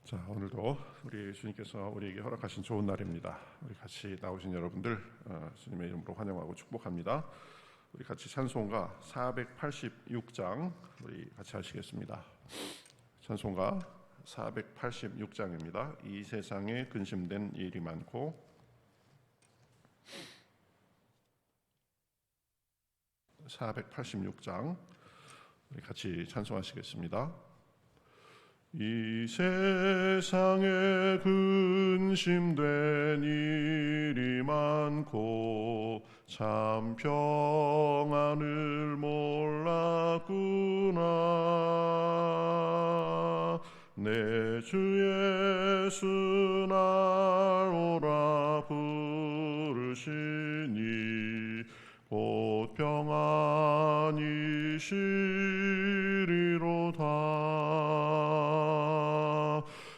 자, 오늘도 우리 주님께서 우리에게 허락하신 좋은 날입니다. 우리 같이 나오신 여러분들 주님의 이름으로 환영하고 축복합니다. 우리 같이 찬송가 486장 우리 같이 하시겠습니다. 찬송가 486장입니다. 이 세상에 근심된 일이 많고. 486장 우리 같이 찬송하시겠습니다. 이 세상에 근심된 일이 많고 참 평안을 몰랐구나. 내 주 예수 날 오라 부르시니 곧 평안이 시리로다.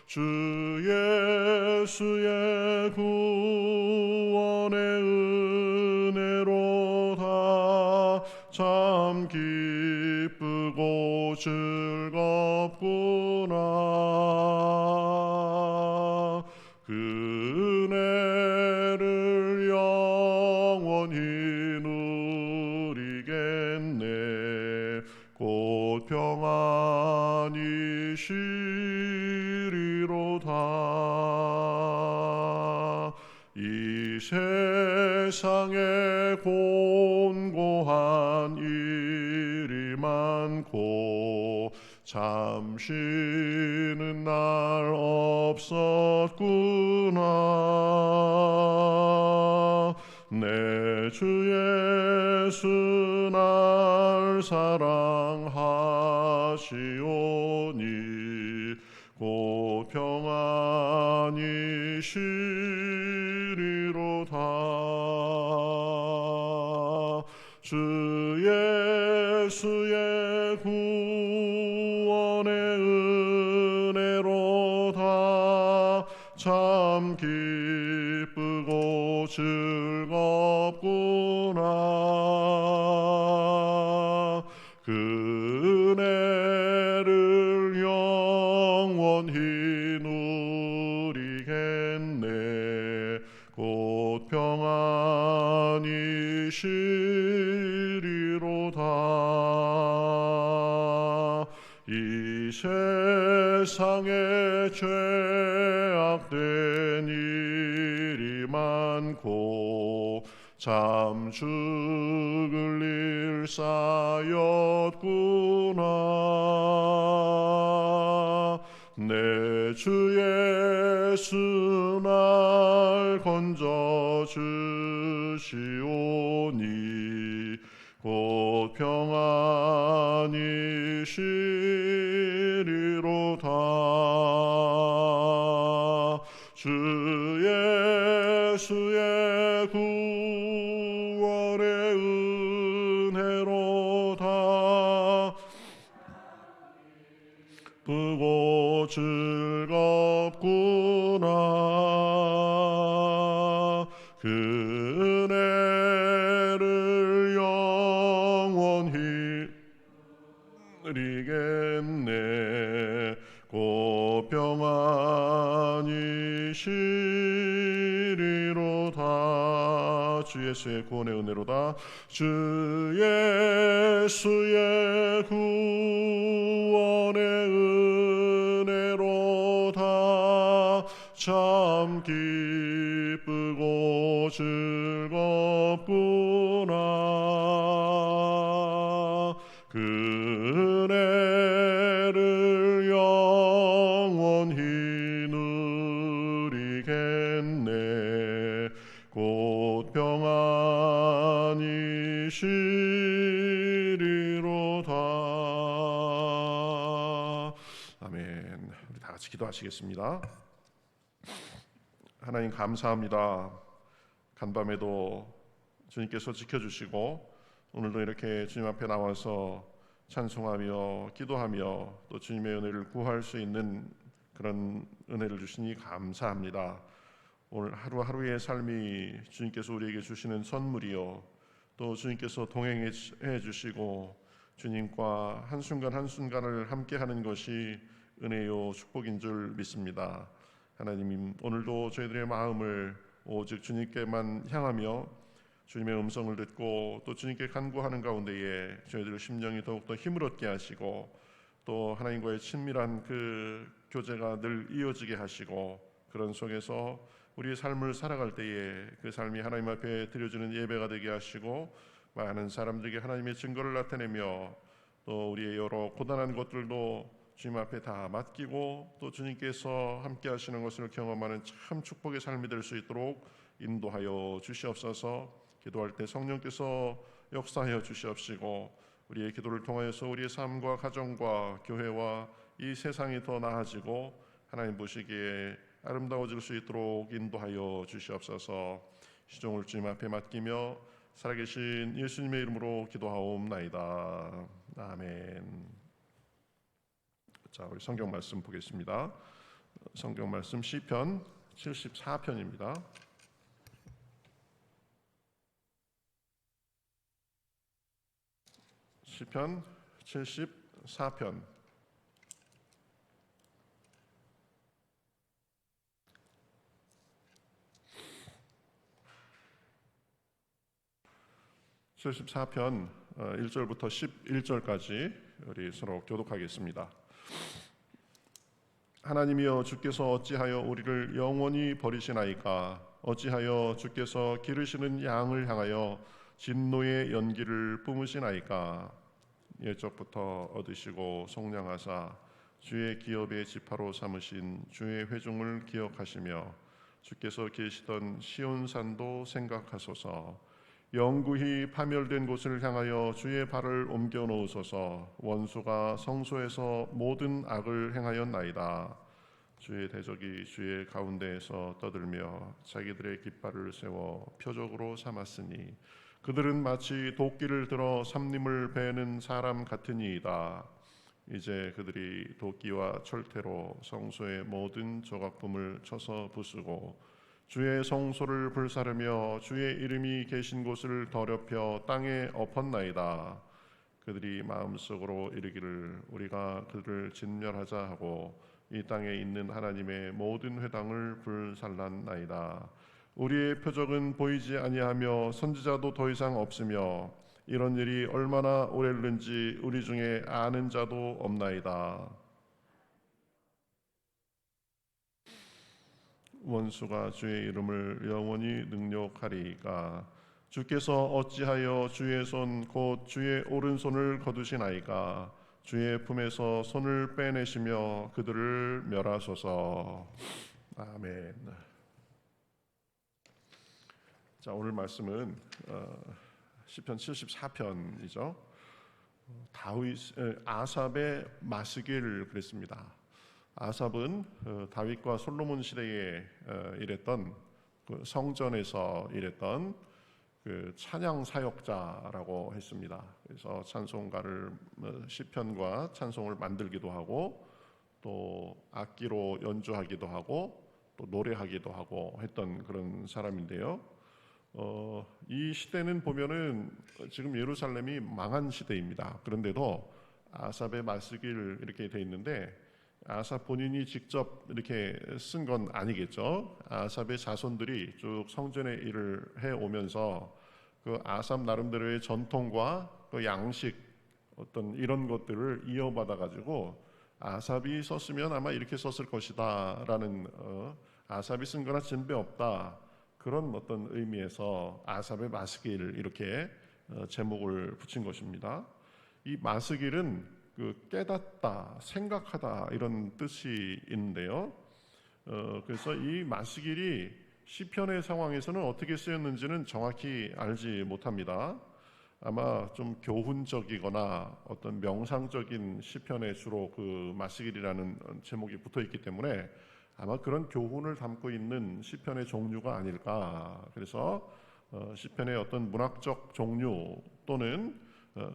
주 예수의 구원의 은혜로다. 참 기쁘고 즐겁구나. 그 은혜를 영원히 누리겠네. 곧 평안이 시리로다. 이 세상에 곤고한 일이 많고 참 쉬는 날 없었구나. 내 주 예수 날 사랑하시오니 곧 평안이 시리로다. 주 예수의 구원의 은혜로다. 참 기쁘고 즐겁구나. 그 은혜를 영원히 누리겠네. 곧 평안이 시리로다. 이 세상에 죄악된 일이 많고 참 죽을 일 쌓였구나. 내 주 예수 날 건져주시오니 곧 평안이 시리로다. 주 예수의 구원의 은혜로다. 기쁘고 즐겁구나. 그 은혜를 영원히 누리겠네. 곧 평안이 시리로다. 주 예수의 구원의 은혜로다. 주 예수의 구원의 은혜로다. 참 기쁘고 즐겁구나. 그 은혜를 영원히 누리겠네. 곧 평안이 시리로다. 아멘. 우리 다 같이 기도하시겠습니다. 하나님 감사합니다. 간밤에도 주님께서 지켜주시고 오늘도 이렇게 주님 앞에 나와서 찬송하며 기도하며 또 주님의 은혜를 구할 수 있는 그런 은혜를 주시니 감사합니다. 오늘 하루하루의 삶이 주님께서 우리에게 주시는 선물이요, 또 주님께서 동행해 주시고 주님과 한순간 한순간을 함께하는 것이 은혜요 축복인 줄 믿습니다. 하나님, 오늘도 저희들의 마음을 오직 주님께만 향하며 주님의 음성을 듣고 또 주님께 간구하는 가운데에 저희들 심령이 더욱더 힘을 얻게 하시고 또 하나님과의 친밀한 그 교제가 늘 이어지게 하시고 그런 속에서 우리의 삶을 살아갈 때에 그 삶이 하나님 앞에 드려지는 예배가 되게 하시고 많은 사람들에게 하나님의 증거를 나타내며 또 우리의 여러 고단한 것들도 주님 앞에 다 맡기고 또 주님께서 함께 하시는 것을 경험하는 참 축복의 삶이 될 수 있도록 인도하여 주시옵소서. 기도할 때 성령께서 역사하여 주시옵시고 우리의 기도를 통하여서 우리의 삶과 가정과 교회와 이 세상이 더 나아지고 하나님 보시기에 아름다워질 수 있도록 인도하여 주시옵소서. 시종을 주님 앞에 맡기며 살아계신 예수님의 이름으로 기도하옵나이다. 아멘. 자, 우리 성경 말씀 보겠습니다. 성경 말씀 시편 74편입니다. 시편 74편 74편 1절부터 11절까지 우리 서로 교독하겠습니다. 하나님이여, 주께서 어찌하여 우리를 영원히 버리시나이까? 어찌하여 주께서 기르시는 양을 향하여 진노의 연기를 뿜으시나이까? 옛적부터 얻으시고 속량하사 주의 기업의 지파로 삼으신 주의 회중을 기억하시며 주께서 계시던 시온산도 생각하소서. 영구히 파멸된 곳을 향하여 주의 발을 옮겨 놓으소서. 원수가 성소에서 모든 악을 행하였나이다. 주의 대적이 주의 가운데에서 떠들며 자기들의 깃발을 세워 표적으로 삼았으니 그들은 마치 도끼를 들어 삼림을 베는 사람 같으니이다. 이제 그들이 도끼와 철퇴로 성소의 모든 조각품을 쳐서 부수고 주의 성소를 불사르며 주의 이름이 계신 곳을 더럽혀 땅에 엎었나이다. 그들이 마음속으로 이르기를 우리가 그들을 진멸하자 하고 이 땅에 있는 하나님의 모든 회당을 불살랐나이다. 우리의 표적은 보이지 아니하며 선지자도 더 이상 없으며 이런 일이 얼마나 오래는지 우리 중에 아는 자도 없나이다. 원수가 주의 이름을 영원히 능욕하리이까? 주께서 어찌하여 주의 손 곧 주의 오른손을 거두시나이까? 주의 품에서 손을 빼내시며 그들을 멸하소서. 아멘. 자, 오늘 말씀은 시편 74편이죠. 아삽의 마스길 그랬습니다. 아삽은 다윗과 솔로몬 시대에 일했던 그 성전에서 일했던 그 찬양 사역자라고 했습니다. 그래서 찬송가를 시편과 찬송을 만들기도 하고 또 악기로 연주하기도 하고 또 노래하기도 하고 했던 그런 사람인데요. 이 시대는 보면은 지금 예루살렘이 망한 시대입니다. 그런데도 아삽의 마스길 이렇게 돼 있는데 아삽 본인이 직접 이렇게 쓴 건 아니겠죠. 아삽의 자손들이 쭉 성전의 일을 해 오면서 그 아삽 나름대로의 전통과 그 양식 어떤 이런 것들을 이어받아 가지고 아삽이 썼으면 아마 이렇게 썼을 것이다라는 아삽이 쓴 거나 진배 없다 그런 어떤 의미에서 아삽의 마스길 이렇게 제목을 붙인 것입니다. 이 마스길은 그 깨닫다, 생각하다 이런 뜻이 있는데요. 그래서 이 마스길이 시편의 상황에서는 어떻게 쓰였는지는 정확히 알지 못합니다. 아마 좀 교훈적이거나 어떤 명상적인 시편에 주로 그 마스길이라는 제목이 붙어 있기 때문에 아마 그런 교훈을 담고 있는 시편의 종류가 아닐까. 그래서 시편의 어떤 문학적 종류 또는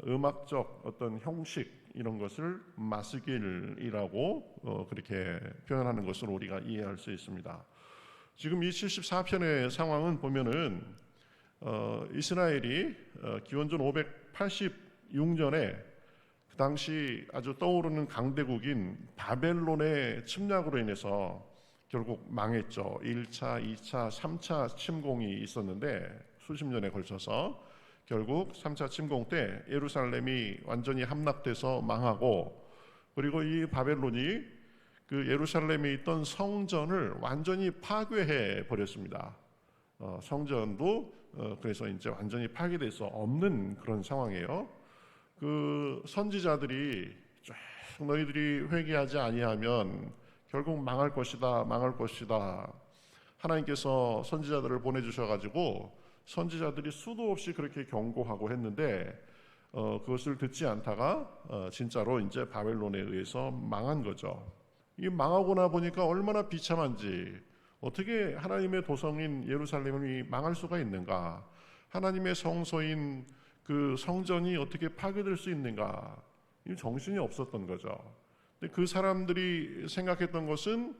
음악적 어떤 형식 이런 것을 마스길이라고 그렇게 표현하는 것으로 우리가 이해할 수 있습니다. 지금 이 74편의 상황은 보면은 이스라엘이 기원전 586년에 그 당시 아주 떠오르는 강대국인 바벨론의 침략으로 인해서 결국 망했죠. 1차, 2차, 3차 침공이 있었는데 수십 년에 걸쳐서 결국 3차 침공 때 예루살렘이 완전히 함락돼서 망하고, 그리고 이 바벨론이 그 예루살렘에 있던 성전을 완전히 파괴해 버렸습니다. 성전도 그래서 이제 완전히 파괴돼서 없는 그런 상황이에요. 그 선지자들이 쭉 너희들이 회개하지 아니하면 결국 망할 것이다, 망할 것이다. 하나님께서 선지자들을 보내주셔가지고 선지자들이 수도 없이 그렇게 경고하고 했는데 그것을 듣지 않다가 진짜로 이제 바벨론에 의해서 망한 거죠. 이 망하고 나 보니까 얼마나 비참한지, 어떻게 하나님의 도성인 예루살렘이 망할 수가 있는가? 하나님의 성소인 그 성전이 어떻게 파괴될 수 있는가? 이 정신이 없었던 거죠. 근데 그 사람들이 생각했던 것은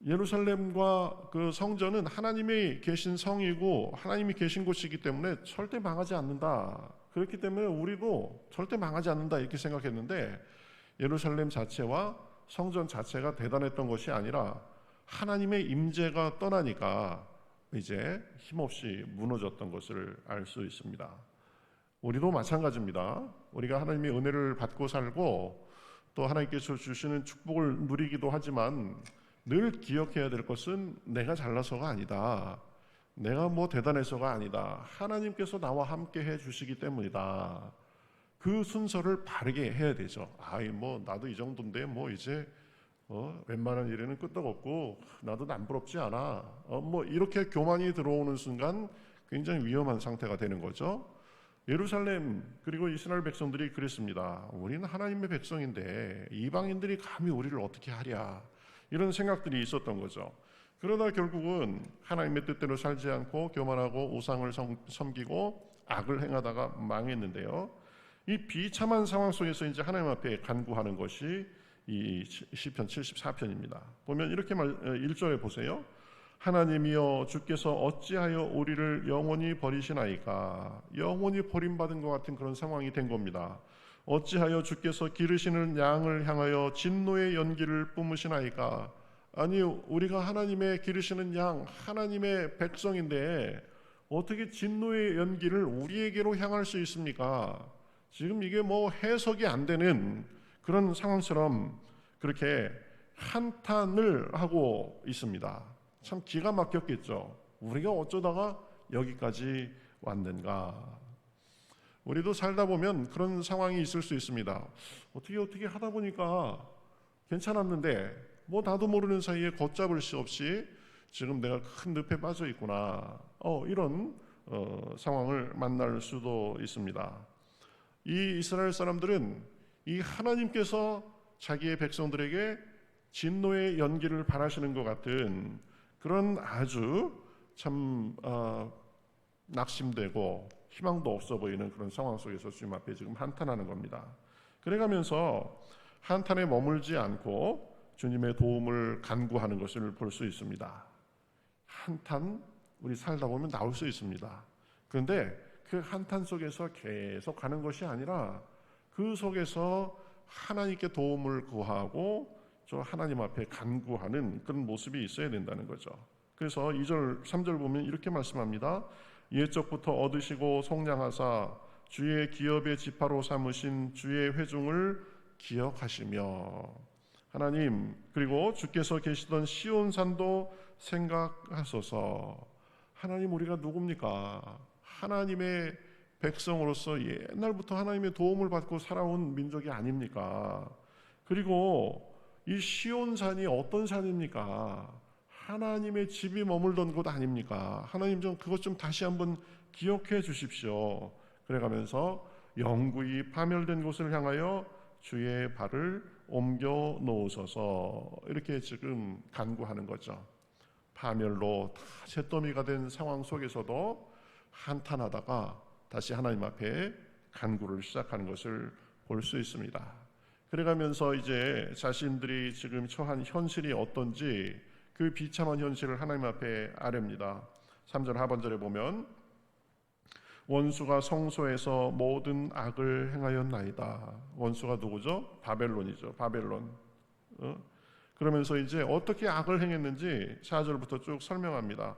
예루살렘과 그 성전은 하나님이 계신 성이고 하나님이 계신 곳이기 때문에 절대 망하지 않는다. 그렇기 때문에 우리도 절대 망하지 않는다 이렇게 생각했는데, 예루살렘 자체와 성전 자체가 대단했던 것이 아니라 하나님의 임재가 떠나니까 이제 힘없이 무너졌던 것을 알 수 있습니다. 우리도 마찬가지입니다. 우리가 하나님의 은혜를 받고 살고 또 하나님께서 주시는 축복을 누리기도 하지만 늘 기억해야 될 것은 내가 잘나서가 아니다. 내가 뭐 대단해서가 아니다. 하나님께서 나와 함께 해주시기 때문이다. 그 순서를 바르게 해야 되죠. 뭐 나도 이 정도인데 뭐 이제 웬만한 일에는 끄떡없고 나도 남부럽지 않아. 뭐 이렇게 교만이 들어오는 순간 굉장히 위험한 상태가 되는 거죠. 예루살렘 그리고 이스라엘 백성들이 그랬습니다. 우리는 하나님의 백성인데 이방인들이 감히 우리를 어떻게 하랴, 이런 생각들이 있었던 거죠. 그러다 결국은 하나님의 뜻대로 살지 않고 교만하고 우상을 섬기고 악을 행하다가 망했는데요. 이 비참한 상황 속에서 이제 하나님 앞에 간구하는 것이 이 시편 74편입니다. 보면 이렇게 1절에 보세요. 하나님이여 주께서 어찌하여 우리를 영원히 버리시나이까. 영원히 버림받은 것 같은 그런 상황이 된 겁니다. 어찌하여 주께서 기르시는 양을 향하여 진노의 연기를 뿜으시나이까. 아니, 우리가 하나님의 기르시는 양, 하나님의 백성인데 어떻게 진노의 연기를 우리에게로 향할 수 있습니까? 지금 이게 뭐 해석이 안 되는 그런 상황처럼 그렇게 한탄을 하고 있습니다. 참 기가 막혔겠죠. 우리가 어쩌다가 여기까지 왔는가. 우리도 살다 보면 그런 상황이 있을 수 있습니다. 어떻게 하다 보니까 괜찮았는데 뭐 나도 모르는 사이에 걷잡을 수 없이 지금 내가 큰 늪에 빠져 있구나. 이런 상황을 만날 수도 있습니다. 이 이스라엘 사람들은 이 하나님께서 자기의 백성들에게 진노의 연기를 바라시는 것 같은 그런 아주 참 낙심되고 희망도 없어 보이는 그런 상황 속에서 주님 앞에 지금 한탄하는 겁니다. 그래가면서 한탄에 머물지 않고 주님의 도움을 간구하는 것을 볼 수 있습니다. 한탄 우리 살다 보면 나올 수 있습니다. 그런데 그 한탄 속에서 계속 가는 것이 아니라 그 속에서 하나님께 도움을 구하고 저 하나님 앞에 간구하는 그런 모습이 있어야 된다는 거죠. 그래서 2절 3절 보면 이렇게 말씀합니다. 옛적부터 얻으시고 속량하사 주의 기업의 지파로 삼으신 주의 회중을 기억하시며. 하나님, 그리고 주께서 계시던 시온산도 생각하소서. 하나님, 우리가 누굽니까? 하나님의 백성으로서 옛날부터 하나님의 도움을 받고 살아온 민족이 아닙니까? 그리고 이 시온산이 어떤 산입니까? 하나님의 집이 머물던 곳 아닙니까? 하나님 좀 그것 좀 다시 한번 기억해 주십시오. 그래가면서 영구히 파멸된 곳을 향하여 주의 발을 옮겨 놓으소서. 이렇게 지금 간구하는 거죠. 파멸로 다 잿더미가 된 상황 속에서도 한탄하다가 다시 하나님 앞에 간구를 시작하는 것을 볼 수 있습니다. 그래가면서 이제 자신들이 지금 처한 현실이 어떤지 그 비참한 현실을 하나님 앞에 아뢰입니다. 3절 하반절에 보면 원수가 성소에서 모든 악을 행하였나이다. 원수가 누구죠? 바벨론이죠. 바벨론. 그러면서 이제 어떻게 악을 행했는지 4절부터 쭉 설명합니다.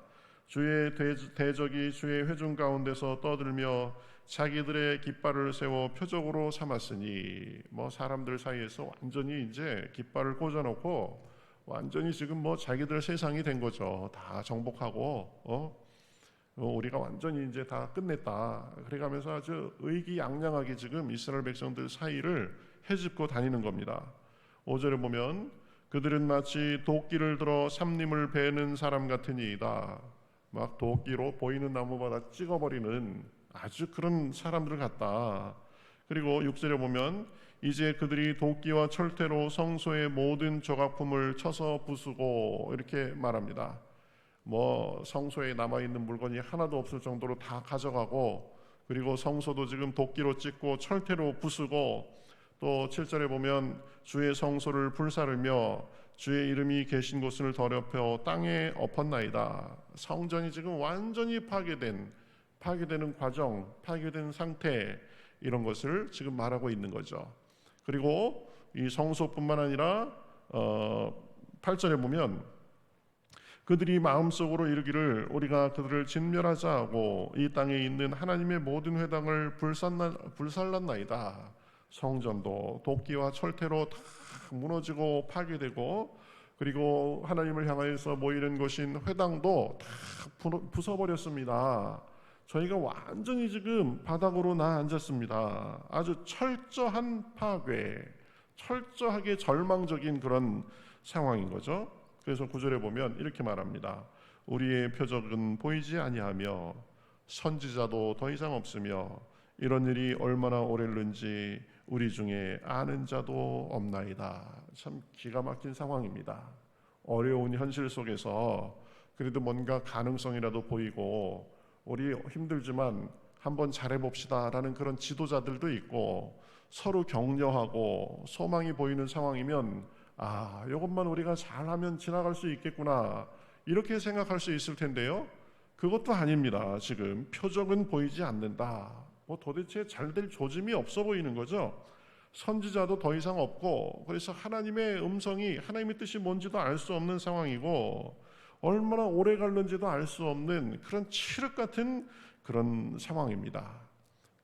주의 대적이 주의 회중 가운데서 떠들며 자기들의 깃발을 세워 표적으로 삼았으니, 사람들 사이에서 완전히 이제 깃발을 꽂아놓고 완전히 지금 자기들 세상이 된 거죠. 다 정복하고 우리가 완전히 이제 다 끝냈다. 그래가면서 아주 의기양양하게 지금 이스라엘 백성들 사이를 헤집고 다니는 겁니다. 5절에 보면 그들은 마치 도끼를 들어 삼림을 베는 사람 같으니이다. 막 도끼로 보이는 나무마다 찍어버리는 아주 그런 사람들 같다. 그리고 6절에 보면 이제 그들이 도끼와 철퇴로 성소의 모든 조각품을 쳐서 부수고 이렇게 말합니다. 성소에 남아있는 물건이 하나도 없을 정도로 다 가져가고, 그리고 성소도 지금 도끼로 찍고 철퇴로 부수고, 또 7절에 보면 주의 성소를 불사르며 주의 이름이 계신 곳을 더럽혀 땅에 엎었나이다. 성전이 지금 완전히 파괴되는 과정, 파괴된 상태, 이런 것을 지금 말하고 있는 거죠. 그리고 이 성소뿐만 아니라 8절에 보면 그들이 마음속으로 이르기를 우리가 그들을 진멸하자 하고 이 땅에 있는 하나님의 모든 회당을 불살랐나이다. 성전도 도끼와 철퇴로 다 무너지고 파괴되고, 그리고 하나님을 향하여서 모이는 곳인 회당도 다 부숴버렸습니다. 저희가 완전히 지금 바닥으로 나앉았습니다. 아주 철저한 파괴, 철저하게 절망적인 그런 상황인 거죠. 그래서 9절에 보면 이렇게 말합니다. 우리의 표적은 보이지 아니하며 선지자도 더 이상 없으며 이런 일이 얼마나 오래는지 우리 중에 아는 자도 없나이다. 참 기가 막힌 상황입니다. 어려운 현실 속에서 그래도 뭔가 가능성이라도 보이고, 우리 힘들지만 한번 잘해봅시다 라는 그런 지도자들도 있고, 서로 격려하고 소망이 보이는 상황이면 이것만 우리가 잘하면 지나갈 수 있겠구나, 이렇게 생각할 수 있을 텐데요. 그것도 아닙니다. 지금 표적은 보이지 않는다. 도대체 잘 될 조짐이 없어 보이는 거죠. 선지자도 더 이상 없고, 그래서 하나님의 음성이, 하나님의 뜻이 뭔지도 알 수 없는 상황이고, 얼마나 오래 갈는지도 알 수 없는 그런 칠흑 같은 그런 상황입니다.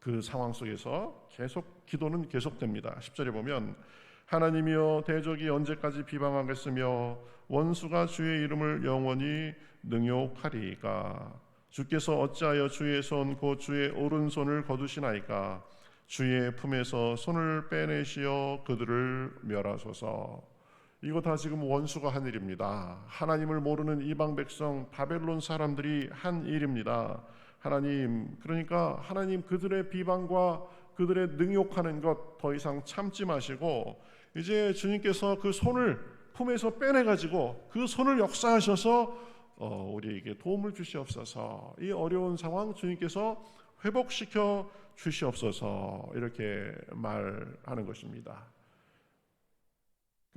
그 상황 속에서 계속 기도는 계속됩니다. 10절에 보면 하나님이여 대적이 언제까지 비방하겠으며 원수가 주의 이름을 영원히 능욕하리이까. 주께서 어찌하여 주의 손 곧 주의 오른손을 거두시나이까. 주의 품에서 손을 빼내시어 그들을 멸하소서. 이거 다 지금 원수가 한 일입니다. 하나님을 모르는 이방 백성 바벨론 사람들이 한 일입니다. 하나님, 그러니까 하나님 그들의 비방과 그들의 능욕하는 것 더 이상 참지 마시고 이제 주님께서 그 손을 품에서 빼내가지고 그 손을 역사하셔서 우리에게 도움을 주시옵소서. 이 어려운 상황 주님께서 회복시켜 주시옵소서, 이렇게 말하는 것입니다.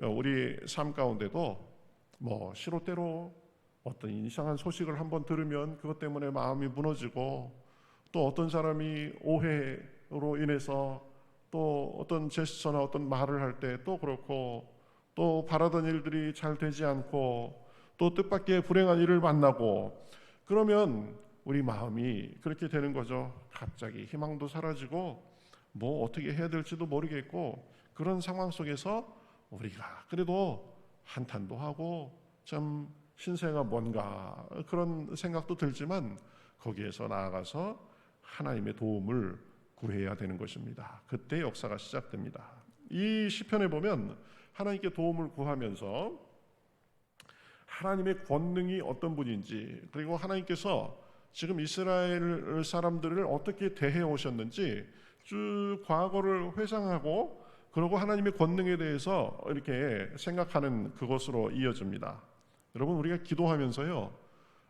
우리 삶 가운데도 시로때로 어떤 이상한 소식을 한번 들으면 그것 때문에 마음이 무너지고, 또 어떤 사람이 오해로 인해서 또 어떤 제스처나 어떤 말을 할 때 또 그렇고, 또 바라던 일들이 잘 되지 않고 또 뜻밖의 불행한 일을 만나고, 그러면 우리 마음이 그렇게 되는 거죠. 갑자기 희망도 사라지고 어떻게 해야 될지도 모르겠고, 그런 상황 속에서 우리가 그래도 한탄도 하고 참 신세가 뭔가 그런 생각도 들지만, 거기에서 나아가서 하나님의 도움을 구해야 되는 것입니다. 그때 역사가 시작됩니다. 이 시편에 보면 하나님께 도움을 구하면서 하나님의 권능이 어떤 분인지, 그리고 하나님께서 지금 이스라엘 사람들을 어떻게 대해 오셨는지 쭉 과거를 회상하고, 그리고 하나님의 권능에 대해서 이렇게 생각하는 그것으로 이어집니다. 여러분, 우리가 기도하면서요,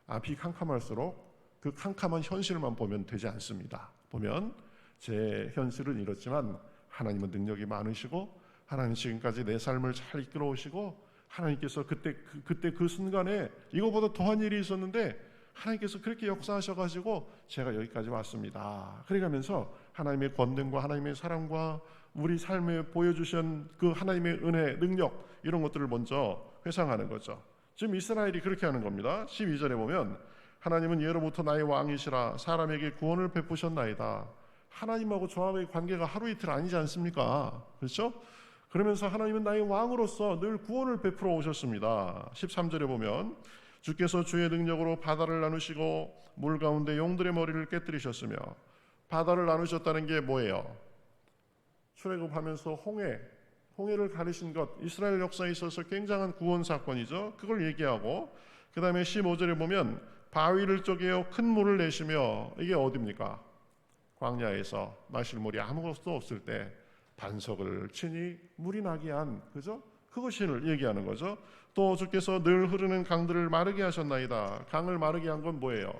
앞이 캄캄할수록 그 캄캄한 현실만 보면 되지 않습니다. 보면 제 현실은 이렇지만 하나님은 능력이 많으시고, 하나님 지금까지 내 삶을 잘 이끌어 오시고, 하나님께서 그때 그 순간에 이거보다 더한 일이 있었는데 하나님께서 그렇게 역사하셔가지고 제가 여기까지 왔습니다. 그래가면서 하나님의 권능과 하나님의 사랑과 우리 삶에 보여주신 그 하나님의 은혜, 능력 이런 것들을 먼저 회상하는 거죠. 지금 이스라엘이 그렇게 하는 겁니다. 12절에 보면 하나님은 예로부터 나의 왕이시라 사람에게 구원을 베푸셨나이다. 하나님하고 저하고의 관계가 하루 이틀 아니지 않습니까? 그렇죠? 그러면서 하나님은 나의 왕으로서 늘 구원을 베풀어 오셨습니다. 13절에 보면 주께서 주의 능력으로 바다를 나누시고 물 가운데 용들의 머리를 깨뜨리셨으며, 바다를 나누셨다는 게 뭐예요? 출애굽하면서 홍해를 가르신 것, 이스라엘 역사에 있어서 굉장한 구원 사건이죠. 그걸 얘기하고, 그 다음에 15절에 보면 바위를 쪼개어 큰 물을 내시며, 이게 어디입니까? 광야에서 마실 물이 아무것도 없을 때 반석을 치니 물이 나게 한, 그죠? 그것을 얘기하는 거죠. 또 주께서 늘 흐르는 강들을 마르게 하셨나이다. 강을 마르게 한 건 뭐예요?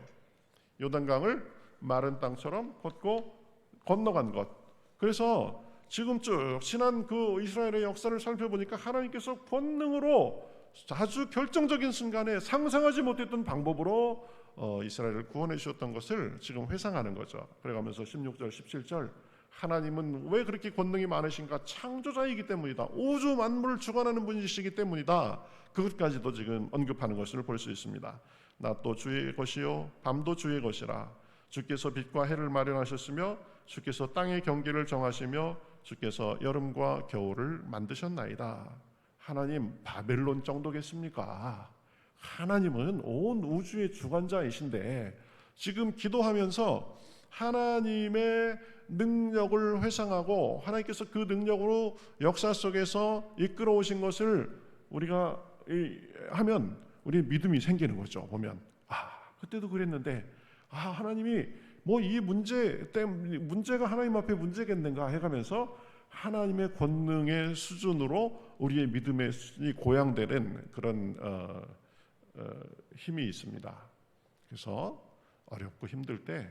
요단강을 마른 땅처럼 걷고 건너간 것. 그래서 지금 쭉 지난 그 이스라엘의 역사를 살펴보니까 하나님께서 권능으로 아주 결정적인 순간에 상상하지 못했던 방법으로 이스라엘을 구원해 주셨던 것을 지금 회상하는 거죠. 그래가면서 16절, 17절 하나님은 왜 그렇게 권능이 많으신가? 창조자이기 때문이다. 우주 만물을 주관하는 분이시기 때문이다. 그것까지도 지금 언급하는 것을 볼 수 있습니다. 낮도 주의 것이요 밤도 주의 것이라. 주께서 빛과 해를 마련하셨으며 주께서 땅의 경계를 정하시며 주께서 여름과 겨울을 만드셨나이다. 하나님 바벨론 정도겠습니까? 하나님은 온 우주의 주관자이신데 지금 기도하면서 하나님의 능력을 회상하고 하나님께서 그 능력으로 역사 속에서 이끌어 오신 것을 우리가 하면 우리 믿음이 생기는 거죠. 보면 그때도 그랬는데 하나님이 뭐 이 문제가 하나님 앞에 문제겠는가 해가면서 하나님의 권능의 수준으로 우리의 믿음의 수준이 고양되는 그런 힘이 있습니다. 그래서 어렵고 힘들 때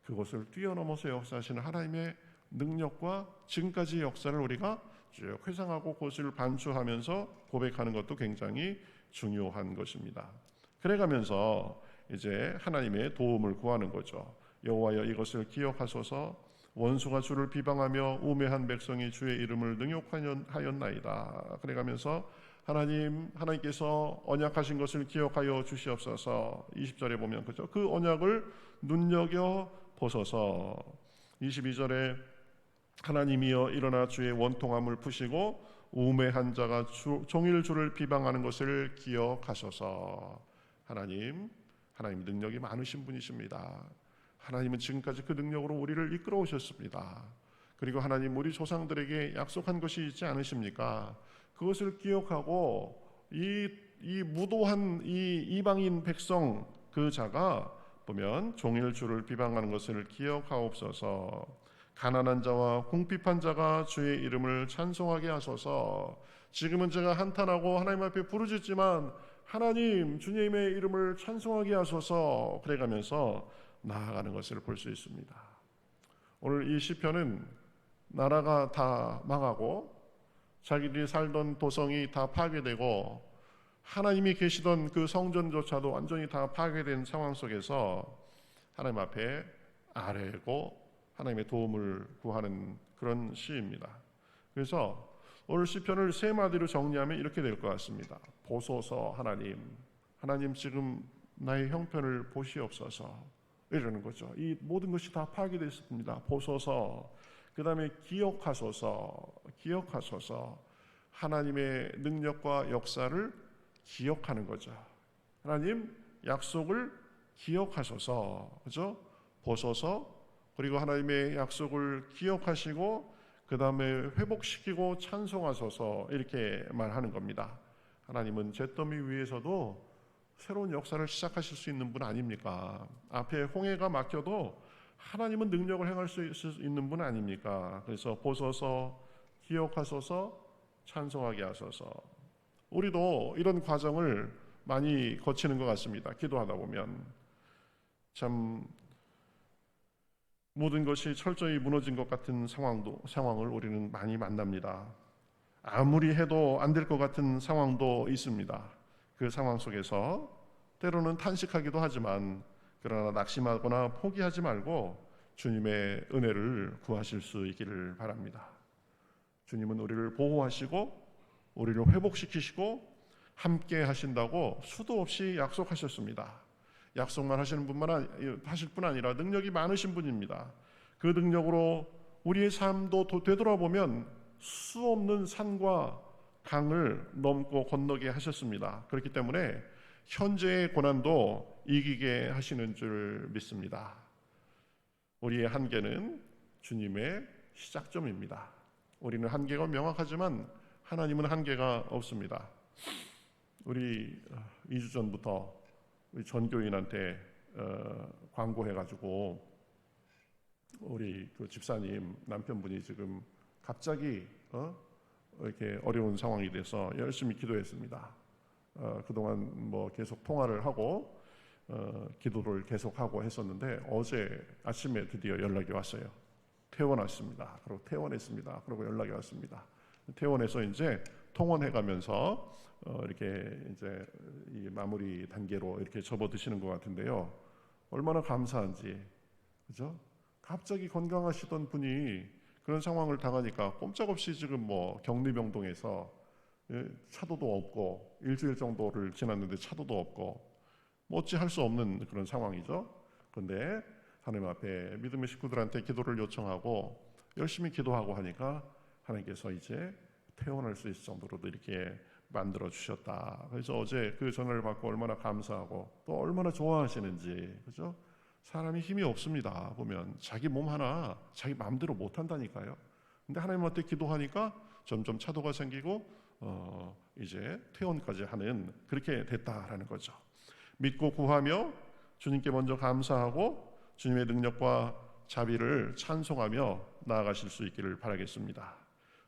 그것을 뛰어넘어서 역사하시는 하나님의 능력과 지금까지의 역사를 우리가 쭉 회상하고 그것을 반추하면서 고백하는 것도 굉장히 중요한 것입니다. 그래가면서 이제 하나님의 도움을 구하는 거죠. 여호와여 이것을 기억하소서. 원수가 주를 비방하며 우매한 백성이 주의 이름을 능욕하였나이다. 그래가면서 하나님께서 언약하신 것을 기억하여 주시옵소서. 20절에 보면 그죠? 그 언약을 눈여겨 보소서. 22절에 하나님이여 일어나 주의 원통함을 푸시고 우매한 자가 종일 주를 비방하는 것을 기억하소서. 하나님 능력이 많으신 분이십니다. 하나님은 지금까지 그 능력으로 우리를 이끌어 오셨습니다. 그리고 하나님 우리 조상들에게 약속한 것이 있지 않으십니까? 그것을 기억하고 이 무도한 이 이방인 백성 그 자가 보면 종일 주를 비방하는 것을 기억하옵소서. 가난한 자와 궁핍한 자가 주의 이름을 찬송하게 하소서. 지금은 제가 한탄하고 하나님 앞에 부르짖지만 하나님 주님의 이름을 찬송하게 하소서. 그래가면서 나아가는 것을 볼 수 있습니다. 오늘 이 시편은 나라가 다 망하고 자기들이 살던 도성이 다 파괴되고 하나님이 계시던 그 성전조차도 완전히 다 파괴된 상황 속에서 하나님 앞에 아뢰고 하나님의 도움을 구하는 그런 시입니다. 그래서 오늘 시편을 세 마디로 정리하면 이렇게 될 것 같습니다. 보소서 하나님 지금 나의 형편을 보시옵소서. 이러는 거죠. 이 모든 것이 다 파괴됐습니다. 보소서. 그 다음에 기억하소서. 하나님의 능력과 역사를 기억하는 거죠. 하나님 약속을 기억하소서. 그죠? 보소서. 그리고 하나님의 약속을 기억하시고 그 다음에 회복시키고 찬송하소서. 이렇게 말하는 겁니다. 하나님은 잿더미 위에서도 새로운 역사를 시작하실 수 있는 분 아닙니까? 앞에 홍해가 막혀도 하나님은 능력을 행할 수 있는 분 아닙니까? 그래서 보소서, 기억하소서, 찬송하게 하소서. 우리도 이런 과정을 많이 거치는 것 같습니다. 기도하다 보면 참 모든 것이 철저히 무너진 것 같은 상황을 우리는 많이 만납니다. 아무리 해도 안 될 것 같은 상황도 있습니다. 그 상황 속에서 때로는 탄식하기도 하지만 그러나 낙심하거나 포기하지 말고 주님의 은혜를 구하실 수 있기를 바랍니다. 주님은 우리를 보호하시고 우리를 회복시키시고 함께 하신다고 수도 없이 약속하셨습니다. 약속만 하실 뿐 아니라 능력이 많으신 분입니다. 그 능력으로 우리의 삶도 되돌아보면 수 없는 산과 강을 넘고 건너게 하셨습니다. 그렇기 때문에 현재의 고난도 이기게 하시는 줄 믿습니다. 우리의 한계는 주님의 시작점입니다. 우리는 한계가 명확하지만 하나님은 한계가 없습니다. 우리 2주 전부터 우리 전교인한테 광고해가지고 우리 그 집사님 남편분이 지금 갑자기 이렇게 어려운 상황이 돼서 열심히 기도했습니다. 그동안 뭐 계속 통화를 하고 기도를 계속하고 했었는데 어제 아침에 드디어 연락이 왔어요. 퇴원했습니다. 그리고 퇴원했습니다. 그리고 연락이 왔습니다. 퇴원해서 이제 통원해가면서 이렇게 이제 이 마무리 단계로 이렇게 접어드시는 것 같은데요. 얼마나 감사한지, 그죠? 갑자기 건강하시던 분이 그런 상황을 당하니까 꼼짝없이 지금 뭐 격리병동에서 차도도 없고 일주일 정도를 지났는데 차도도 없고 뭐 어찌 할 수 없는 그런 상황이죠. 그런데 하나님 앞에 믿음의 식구들한테 기도를 요청하고 열심히 기도하고 하니까 하나님께서 이제 퇴원할 수 있을 정도로도 이렇게 만들어 주셨다. 그래서 어제 그 전화를 받고 얼마나 감사하고 또 얼마나 좋아하시는지, 그죠? 사람이 힘이 없습니다. 보면 자기 몸 하나 자기 마음대로 못 한다니까요. 근데 하나님한테 기도하니까 점점 차도가 생기고 이제 퇴원까지 하는 그렇게 됐다라는 거죠. 믿고 구하며 주님께 먼저 감사하고 주님의 능력과 자비를 찬송하며 나아가실 수 있기를 바라겠습니다.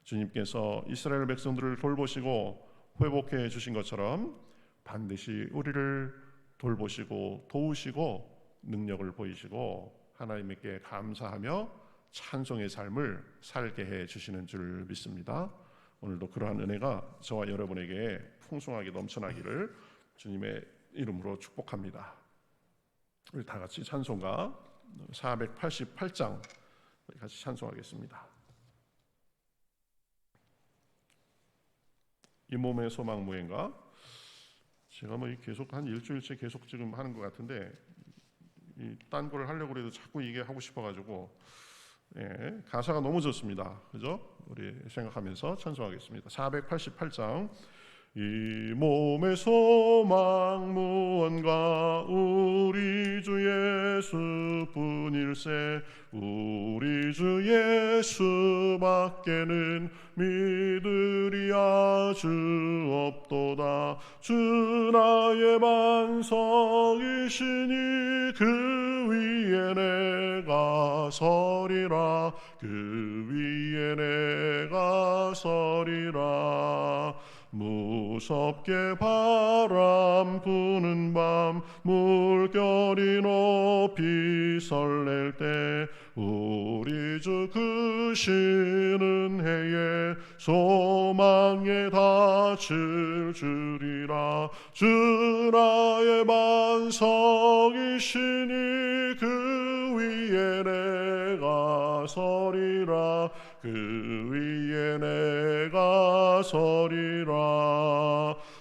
주님께서 이스라엘 백성들을 돌보시고 회복해 주신 것처럼 반드시 우리를 돌보시고 도우시고 능력을 보이시고 하나님께 감사하며 찬송의 삶을 살게 해 주시는 줄 믿습니다. 오늘도 그러한 은혜가 저와 여러분에게 풍성하게 넘쳐나기를 주님의 이름으로 축복합니다. 우리 다 같이 찬송가 488장 같이 찬송하겠습니다. 이 몸의 소망 무행가. 제가 뭐 계속 한 일주일째 계속 지금 하는 것 같은데 딴 걸 하려고 해도 자꾸 이게 하고 싶어가지고 가사가 너무 좋습니다. 그죠? 우리 생각하면서 찬송하겠습니다. 488장. 이 몸의 소망 무언가 우리 주 예수뿐일세. 우리 주 예수밖에는 믿으리 아주 없도다. 주 나의 반석이시니 그 위에 내가 서리라. 그 위에 내가 서리라. 무섭게 바람 부는 밤 물결이 높이 설렐 때 우리 주 크시는 해에 소망에 닿을 줄이라. 주 나의 반석이시니 그 위에 내가 서리라. 그 위에 내가 서리라.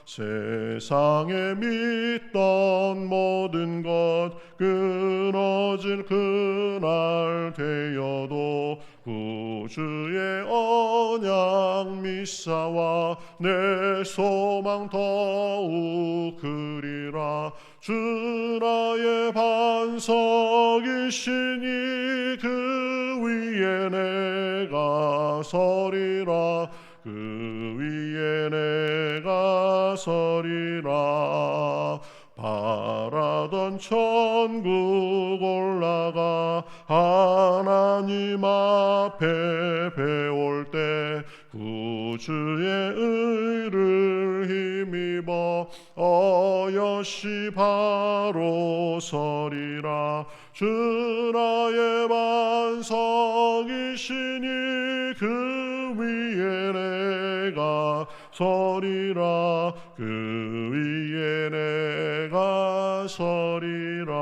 세상에 믿던 모든 것 끊어질 그날 되어도 구주의 언약 미사와 내 소망 더욱 크리라. 주 나의 반석이시니 그 위에 내가 서리라. 그 위에 내가 서리라. 바라던 천국 올라가 하나님 앞에 배울 때 구주의 의를 힘입어 어여시 바로 서리라. 주 나의 반석이시니 그 위에 내가 서리라. 그 위에 내가 서리라.